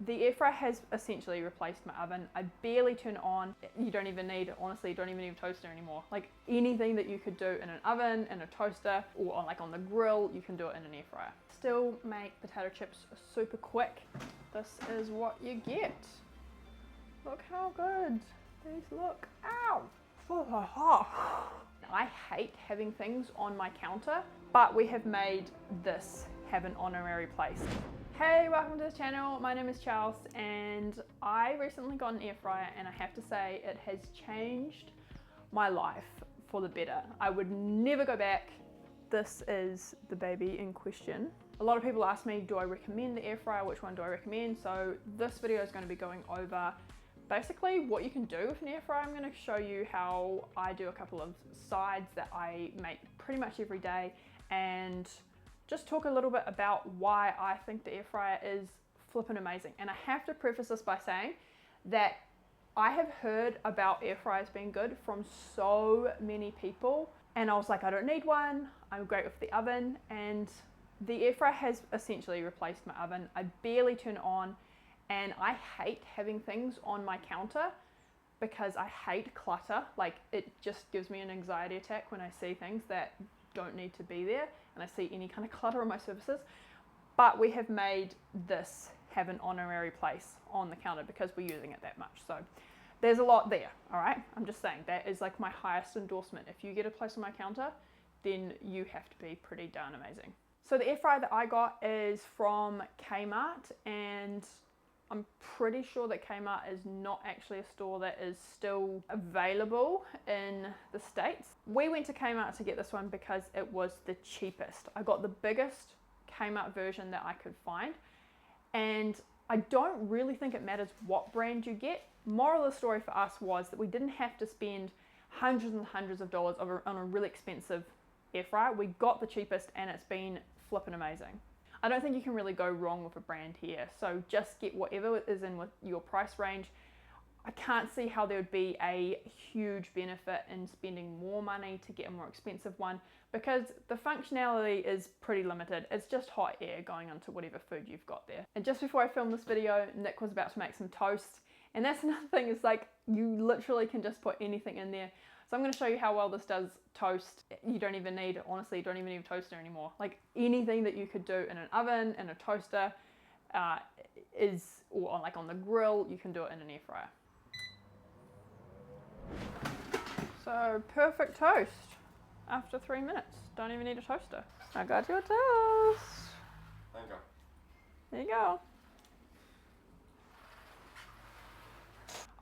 The air fryer has essentially replaced my oven. I barely turn it on. You don't even need, honestly, you don't even need a toaster anymore. Like anything that you could do in an oven, in a toaster, or on the grill, you can do it in an air fryer. Still make potato chips super quick. This is what you get. Look how good these look. Ow! I hate having things on my counter, but we have made this have an honorary place. Hey, welcome to the channel. My name is Charles and I recently got an air fryer and I have to say it has changed my life for the better. I would never go back. This is the baby in question. A lot of people ask me, do I recommend the air fryer? Which one do I recommend? So this video is going to be going over basically what you can do with an air fryer. I'm going to show you how I do a couple of sides that I make pretty much every day and just talk a little bit about why I think the air fryer is flippin' amazing. And I have to preface this by saying that I have heard about air fryers being good from so many people, and I was like, I don't need one, I'm great with the oven. And the air fryer has essentially replaced my oven. I barely turn it on, and I hate having things on my counter because I hate clutter. Like, it just gives me an anxiety attack when I see things that don't need to be there and I see any kind of clutter on my surfaces. But we have made this have an honorary place on the counter because we're using it that much. So there's a lot there, all right? I'm just saying that is like my highest endorsement. If you get a place on my counter, then you have to be pretty darn amazing. So the air fryer that I got is from Kmart, and I'm pretty sure that Kmart is not actually a store that is still available in the States. We went to Kmart to get this one because it was the cheapest. I got the biggest Kmart version that I could find, and I don't really think it matters what brand you get. Moral of the story for us was that we didn't have to spend hundreds and hundreds of dollars on a really expensive air fryer. We got the cheapest and it's been flippin' amazing. I don't think you can really go wrong with a brand here, so just get whatever is in with your price range. I can't see how there would be a huge benefit in spending more money to get a more expensive one because the functionality is pretty limited. It's just hot air going onto whatever food you've got there. And just before I filmed this video, Nick was about to make some toast, and that's another thing, is like you literally can just put anything in there. So I'm going to show you how well this does toast. You don't even need, honestly, you don't even need a toaster anymore. Like anything that you could do in an oven, in a toaster, or on the grill, you can do it in an air fryer. So perfect toast after 3 minutes. Don't even need a toaster. I got your toast. Thank you. There you go.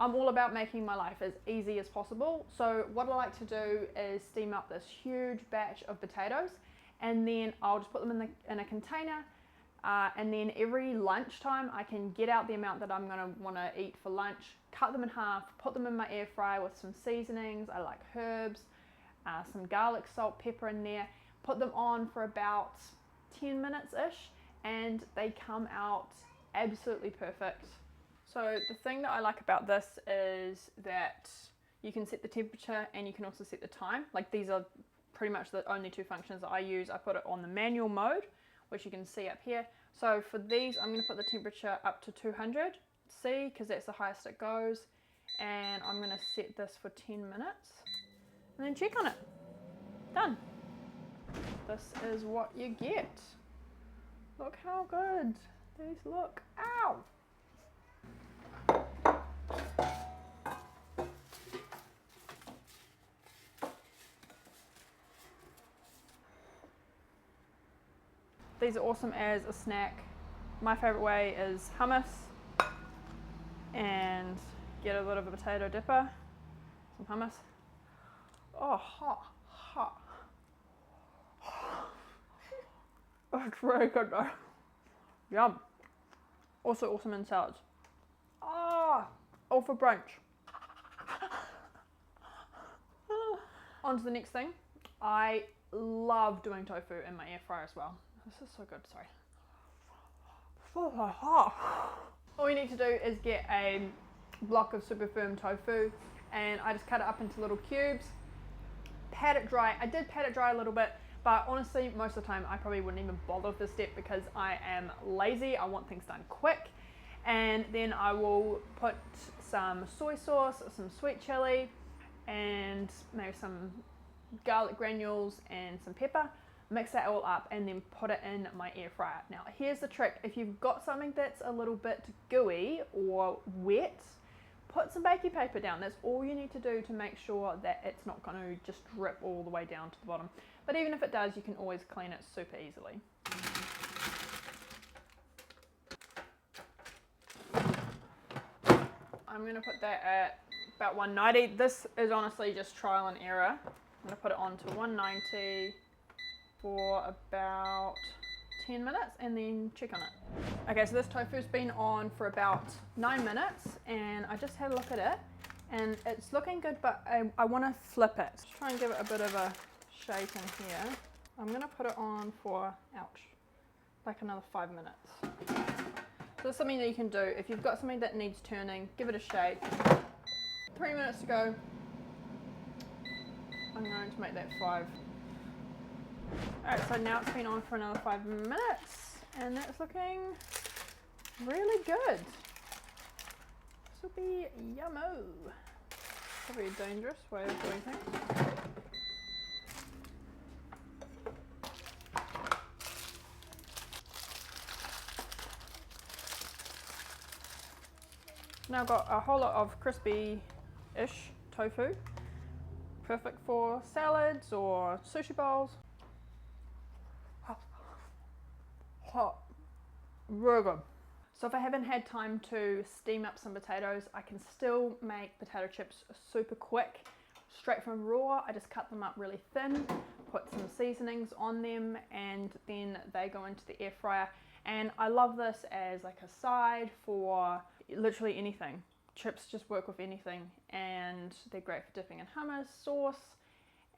I'm all about making my life as easy as possible. So what I like to do is steam up this huge batch of potatoes, and then I'll just put them in a container. And then every lunchtime I can get out the amount that I'm gonna wanna eat for lunch, cut them in half, put them in my air fryer with some seasonings. I like herbs, some garlic, salt, pepper in there, put them on for about 10 minutes-ish, and they come out absolutely perfect. So the thing that I like about this is that you can set the temperature and you can also set the time. Like, these are pretty much the only two functions that I use. I put it on the manual mode, which you can see up here. So for these, I'm going to put the temperature up to 200 C because that's the highest it goes. And I'm going to set this for 10 minutes and then check on it. Done. This is what you get. Look how good these look. Ow! These are awesome as a snack. My favorite way is hummus, and get a bit of a potato dipper, some hummus. Oh, hot, hot. Oh, it's really good though. Yum. Also awesome in salads. Ah, all for brunch. On to the next thing. I love doing tofu in my air fryer as well. This is so good, sorry. All you need to do is get a block of super firm tofu, and I just cut it up into little cubes, pat it dry. I did pat it dry a little bit, but honestly, most of the time I probably wouldn't even bother with this step because I am lazy. I want things done quick. And And then I will put some soy sauce, some sweet chili, and maybe some garlic granules and some pepper. Mix that all up and then put it in my air fryer. Now here's the trick: if you've got something that's a little bit gooey or wet, put some baking paper down. That's all you need to do to make sure that it's not going to just drip all the way down to the bottom. But even if it does, you can always clean it super easily. I'm going to put that at about 190. This is honestly just trial and error. I'm going to put it on to 190 for about 10 minutes and then check on it. Okay, so this tofu's been on for about 9 minutes and I just had a look at it and it's looking good, but I want to flip it. Just try and give it a bit of a shake in here. I'm going to put it on for, ouch, like another 5 minutes. So this is something that you can do. If you've got something that needs turning, give it a shake. 3 minutes to go. I'm going to make that 5. Alright, so now it's been on for another 5 minutes and that's looking really good. This will be yummo. Probably a dangerous way of doing things. Now I've got a whole lot of crispy-ish tofu. Perfect for salads or sushi bowls. Hot, really good. So if I haven't had time to steam up some potatoes, I can still make potato chips super quick, straight from raw. I just cut them up really thin, put some seasonings on them, and then they go into the air fryer. And I love this as like a side for literally anything. Chips just work with anything, and they're great for dipping in hummus, sauce,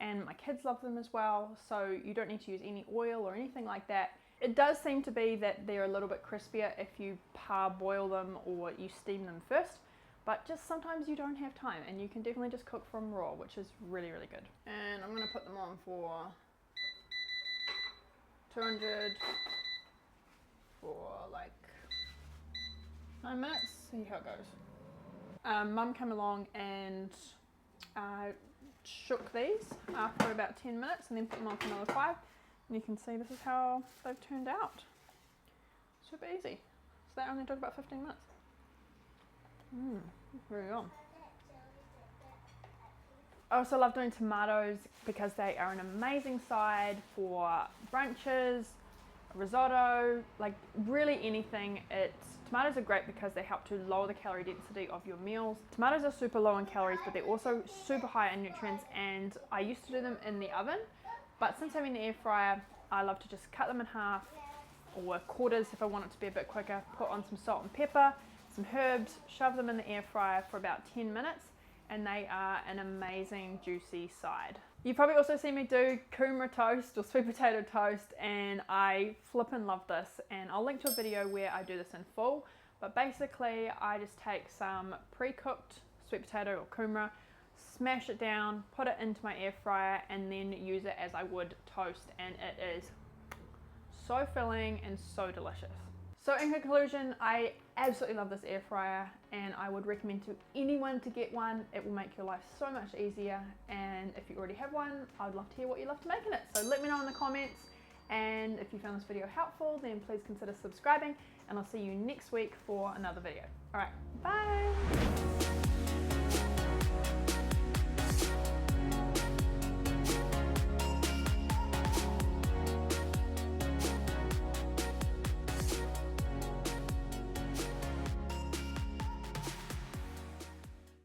and my kids love them as well, so you don't need to use any oil or anything like that. It does seem to be that they're a little bit crispier if you parboil them or you steam them first, but just sometimes you don't have time and you can definitely just cook from raw, which is really, really good. And I'm going to put them on for 200 for like 9 minutes, see how it goes. Mum came along and shook these after about 10 minutes and then put them on for another 5. And you can see this is how they've turned out. Super easy. So that only took about 15 minutes. Very good. I also love doing tomatoes because they are an amazing side for brunches, risotto, like really anything. Tomatoes are great because they help to lower the calorie density of your meals. Tomatoes are super low in calories, but they're also super high in nutrients, and I used to do them in the oven. But since having the air fryer, I love to just cut them in half or quarters if I want it to be a bit quicker, put on some salt and pepper, some herbs, shove them in the air fryer for about 10 minutes, and they are an amazing juicy side. You've probably also seen me do kumara toast or sweet potato toast, and I flippin' love this, and I'll link to a video where I do this in full. But basically I just take some pre-cooked sweet potato or kumara, smash it down, put it into my air fryer, and then use it as I would toast, and it is so filling and so delicious. So in conclusion, I absolutely love this air fryer and I would recommend to anyone to get one. It will make your life so much easier, and if you already have one, I would love to hear what you love to make in it. So let me know in the comments, and if you found this video helpful, then please consider subscribing, and I'll see you next week for another video. Alright, bye!